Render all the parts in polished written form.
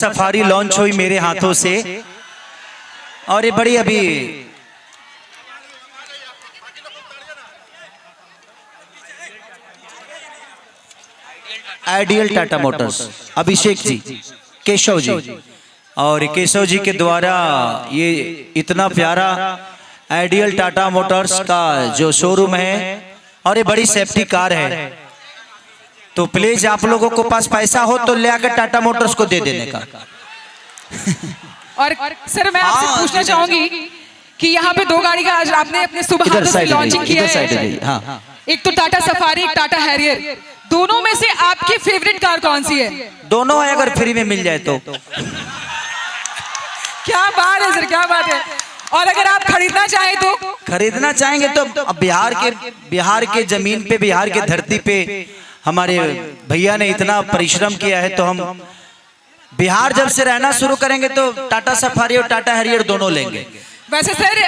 Safari launch हुई मेरे हाथों से और ये बड़ी अभी आइडियल टाटा मोटर्स अभिषेक जी, केशव जी और केशव जी के द्वारा ये इतना प्यारा आइडियल टाटा मोटर्स का जो शोरूम है और ये बड़ी सेफ्टी कार है, तो प्लीज आप लोगों को पास पैसा हो तो ले आकर टाटा मोटर्स को दे देने का। और सर मैं आपसे पूछना चाहूंगी कि यहाँ पे दो गाड़ी का आज आपने अपने सुबह हाथों से लॉन्चिंग किया है। हाँ। एक तो टाटा सफारी, एक टाटा हैरियर। दोनों में से आपकी फेवरेट कार कौन सी है? दोनों है, अगर फ्री में मिल जाए तो। क्या बात है सर, क्या बात है। और अगर आप खरीदना चाहें तो? खरीदना चाहेंगे तो अब बिहार के जमीन पे, बिहार के धरती पे हमारे भैया ने इतना परिश्रम किया है, तो हम बिहार जब से रहना शुरू करेंगे तो टाटा सफारी और टाटा हैरियर दोनों लेंगे। वैसे सर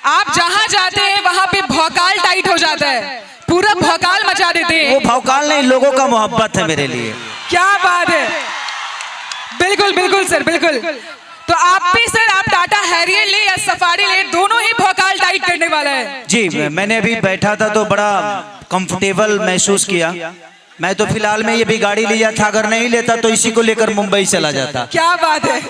आप जहाँ जाते हैं वहाँ पे भौकाल टाइट हो जाता है, पूरा भौकाल मचा देते हैं। वो भौकाल नहीं, लोगों का मोहब्बत है मेरे लिए। क्या बात है, बिल्कुल बिल्कुल सर, बिल्कुल। तो आप भी सर, आप टाटा हैरियर ले या सफारी ले, दोनों ही भौकाल टाइट करने वाला है। जी, मैंने अभी बैठा था तो बड़ा कंफर्टेबल महसूस किया। मैं तो फिलहाल में ये भी गाड़ी लिया था, अगर नहीं लेता तो इसी को लेकर मुंबई चला जाता। क्या बात है।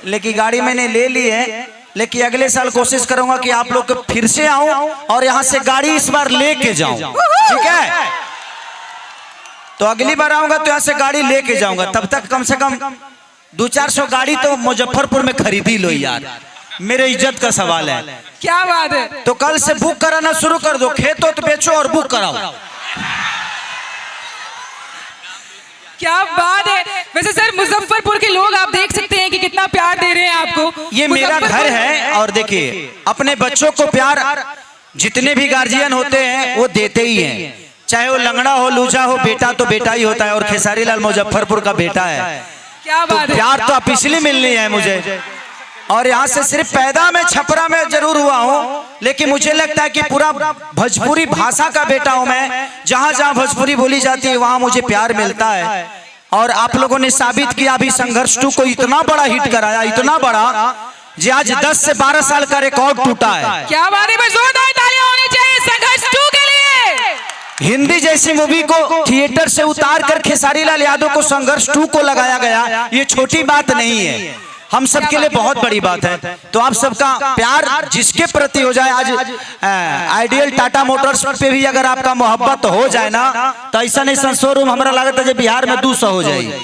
लेकिन गाड़ी मैंने ले ली है, लेकिन अगले साल कोशिश करूंगा कि आप लोग फिर से आऊं और यहाँ से गाड़ी इस बार लेके जाऊं, ठीक है? तो अगली बार आऊंगा तो यहाँ से गाड़ी लेके जाऊंगा। तब तक कम से कम 200-400 गाड़ी तो मुजफ्फरपुर में खरीद ही लो यार, मेरे इज्जत का सवाल है। क्या बात है। तो कल से बुक कराना शुरू कर दो, खेतो तो बेचो और बुक कराओ। क्या बात है। वैसे सर मुजफ्फरपुर के लोग आप देख सकते हैं कि कितना प्यार दे रहे हैं आपको। ये मेरा घर है और देखिए अपने बच्चों को प्यार जितने भी गार्जियन होते हैं वो देते ही हैं, चाहे वो लंगड़ा हो, लूजा हो, बेटा तो बेटा ही होता है और खेसारी लाल मुजफ्फरपुर का बेटा है। क्या बात है। प्यार तो आप इसलिए मिलनी है मुझे। और यहाँ से सिर्फ पैदा में छपरा में जरूर हुआ हूँ, लेकिन मुझे लगता है कि पूरा भोजपुरी भाषा का बेटा हूँ मैं। जहाँ जहाँ भोजपुरी बोली जाती है वहाँ मुझे प्यार मिलता है। और आप लोगों ने साबित किया, अभी संघर्ष 2 को इतना बड़ा हिट कराया, इतना बड़ा जी आज 10 से 12 साल का रिकॉर्ड टूटा है। क्या बात है, जोरदार तालियां होनी चाहिए संघर्ष 2 के लिए। हिंदी जैसी मूवी को थिएटर से उतार कर खेसारी लाल यादव को संघर्ष 2 को लगाया गया, ये छोटी बात नहीं है, हम सबके लिए बहुत बड़ी बात है। तो आप सबका प्यार जिसके प्रति हो जाए, आज आइडियल टाटा मोटर्स पे भी अगर आपका मोहब्बत हो जाए ना, तो ऐसा नहीं शोरूम हमारा लागत है बिहार में 200 हो जाए।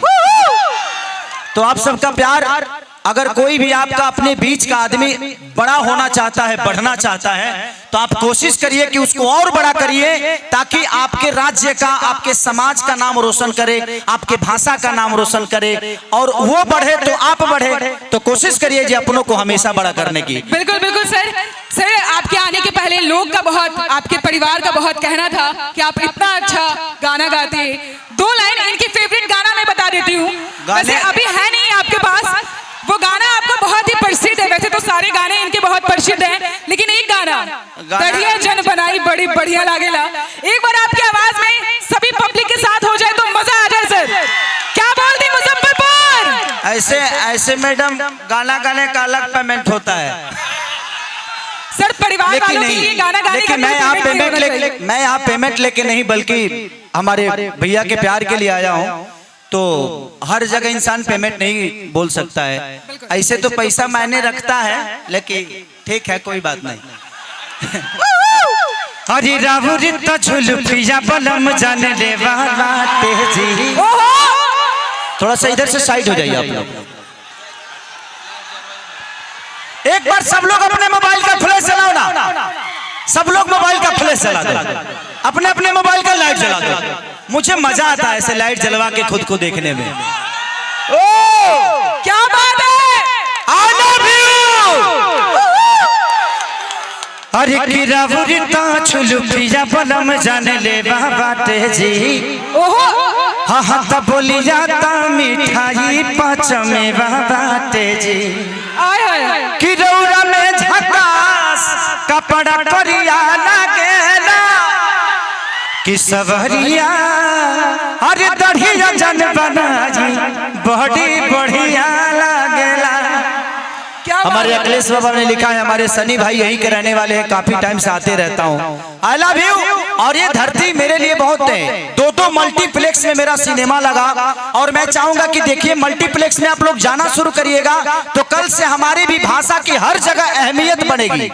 तो आप सबका प्यार, अगर कोई भी आपका अपने बीच का आदमी बड़ा होना चाहता है, बढ़ना चाहता है, तो आप कोशिश करिए कि उसको और बड़ा करिए, ताकि आपके राज्य का, आपके समाज का नाम रोशन करे, आपके भाषा का नाम रोशन करे, और वो बढ़े तो आप बढ़े। तो कोशिश करिए जी अपनों को हमेशा बड़ा करने की। बिल्कुल बिल्कुल सर। सर आपके आने के पहले लोग का बहुत, आपके परिवार का बहुत कहना था कि आप इतना अच्छा गाना गाते हैं। 2 लाइन इनकी फेवरेट गाना मैं बता देती हूँ, वैसे अभी है नहीं आपके पास, वो गाना आपका बहुत ही प्रसिद्ध है। वैसे तो सारे गाने इनके बहुत प्रसिद्ध हैं, लेकिन एक गाना बढ़िया जन बनाई बड़ी बढ़िया लागेला, एक बार आपकी आवाज में सभी पब्लिक के साथ हो जाए तो मजा आ जाए सर। क्या बोलती मुजफ्फरपुर? ऐसे मैडम गाना गाने का अलग पेमेंट होता है सर, परिवार वालों के लिए गाना गाने का मैं यहाँ पेमेंट लेके नहीं, बल्कि हमारे भैया के प्यार के लिए आया हूँ। तो हर जगह इंसान पेमेंट नहीं बोल सकता है, ऐसे तो पैसा मायने रखता है, लेकिन ठीक है कोई बात नहीं। हरी रावुरिता झुलपिया बलम जाने ले बाटे जी। थोड़ा सा इधर से साइड हो जाइए आप लोग। एक बार सब लोग अपने मोबाइल का फ्लैश जलाओ ना, सब लोग मोबाइल का फ्लैश जला दो, अपने अपने मोबाइल का लाइट जला दो। मुझे मजा आता है ऐसे लाइट जलवा के खुद को देखने में। ओ क्या बात है। I love you. अरे की रावुरिता झुलपिया बलम जाने ले बाटे जी। हाँ हाँ तब बोली जाता मिठाई 5 में बाटे जी। कि रौरा में झकास कपड़ा करिया लागेला, कि सवरिया अरे दढ़िया जन बनाई बड़ी बढ़िया लागेला। क्या बात हमारे है। अखिलेश बाबा ने लिखा है, हमारे सनी भाई यहीं के रहने वाले हैं, काफी टाइम से आते रहता हूँ। I love you. और ये धरती मेरे लिए बहुत है। दो मल्टीप्लेक्स में मेरा सिनेमा लगा और मैं चाहूंगा कि देखिए मल्टीप्लेक्स में आप लोग जाना शुरू करिएगा तो कल से हमारी भी भाषा की हर जगह अहमियत बनेगी।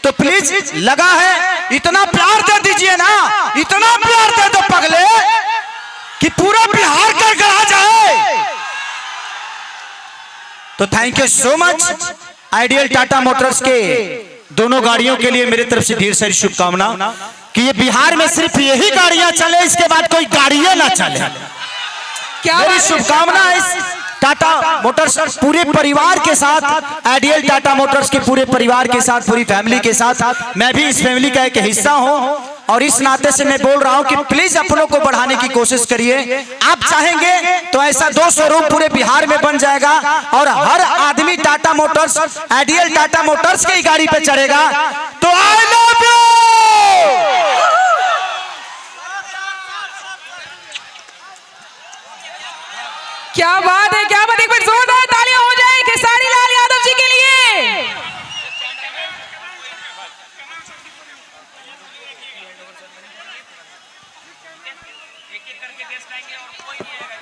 तो प्लीज लगा है, इतना प्यार दे दीजिए ना, इतना प्यार दे दो पगले कि पूरा बिहार गड़गड़ा जाए। तो thank you so much. Ideal Tata Motors के दोनों गाड़ियों के लिए मेरी तरफ से ढेर सारी शुभकामना कि ये बिहार में सिर्फ यही गाड़ियां चले, इसके बाद कोई गाड़ियां ना चले। क्या मेरी बात है। शुभकामना इस टाटा मोटर्स पूरे परिवार के साथ, आइडियल टाटा मोटर्स के पूरे परिवार के साथ, पूरी फैमिली के साथ। मैं भी इस फैमिली का एक हिस्सा हूं और इस नाते से मैं बोल रहा हूं कि प्लीज अपनों को बढ़ाने की कोशिश करिए। आप चाहेंगे तो ऐसा 2 शोरूम पूरे बिहार में बन जाएगा और हर आदमी Tata Motors, ideal Tata Motors की गाड़ी पे चढ़ेगा। तो आई लव यू। क्या बात है, क्या बात है। एक बार जोरदार तालियां हो जाए खेसारी लाल यादव जी के लिए। एक एक करके गेस्ट आएंगे और कोई नहीं आएगा।